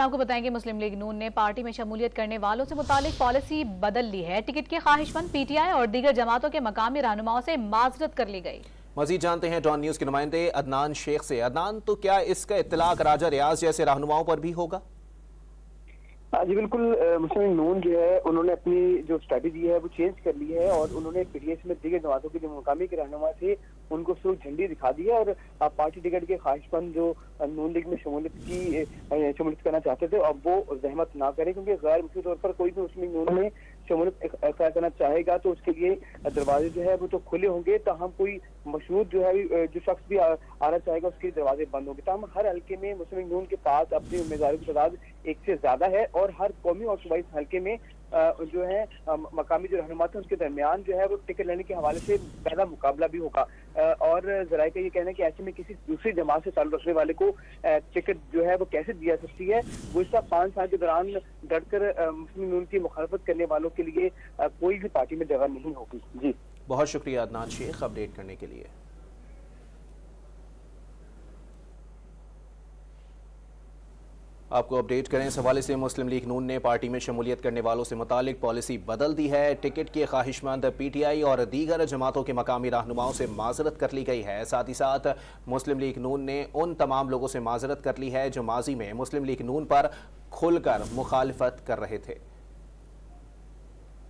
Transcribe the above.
आपको बताएंगे मुस्लिम लीग नून ने पार्टी में शमूलियत करने वालों से मुतालिक पॉलिसी बदल ली है। टिकट के ख्वाहिशमंद पीटीआई और दीगर जमातों के मकामी रहनुमाओं से माजरत कर ली गई। मजीद जानते हैं डॉन न्यूज के नुमाइंदे अदनान शेख से। अदनान, तो क्या इसका इत्तलाक राजा रियाज जैसे रहनुमाओं पर भी होगा? जी बिल्कुल, मुस्लिम लीग नून जो है उन्होंने अपनी जो स्ट्रेटेजी है वो चेंज कर ली है और उन्होंने पीटीआई में दीगर जमातों के जो मुकामी के रहनुमा थे उनको सिर्फ झंडी दिखा दी है और पार्टी टिकट के ख्वाहिशमंद जो नून लीग में शमूलियत करना चाहते थे अब वो जहमत ना करें, क्योंकि गैर मुख्य तौर पर कोई भी मुस्लिम लीग नून में शमूलियत करना चाहेगा तो उसके लिए दरवाजे जो है वो तो खुले होंगे। ताहम कोई मशरूत जो है जो शख्स भी आना चाहेगा उसके दरवाजे बंद होंगे। ताहम हर हल्के में मुस्लिम लीग नून के पास अपनी उम्मीदवारों की तादाद एक से ज्यादा है और हर कौमी और सूबाई हल्के में जो है मकामी जो रहनुमा थे उनके दरमियान जो है वो टिकट लेने के हवाले से पहला मुकाबला भी होगा और जराये का ये कहना है कि ऐसे में किसी दूसरी जमात से ताल्लुक रखने वाले को टिकट जो है वो कैसे दिया सकती है। गुज़श्ता 5 साल के दौरान डटकर मुस्लिम नून की मुखालफत करने वालों के लिए कोई भी पार्टी में जगह नहीं होगी। जी बहुत शुक्रिया अदनान शेख अपडेट करने के लिए। आपको अपडेट करें इस हवाले से मुस्लिम लीग नून ने पार्टी में शमूलियत करने वालों से मुतालिक पॉलिसी बदल दी है। टिकट के ख्वाहिशमंद पीटीआई और दीगर जमातों के मकामी रहनुमाओं से माजरत कर ली गई है। साथ ही साथ मुस्लिम लीग नून ने उन तमाम लोगों से माजरत कर ली है जो माजी में मुस्लिम लीग नून पर खुलकर मुखालफत कर रहे थे।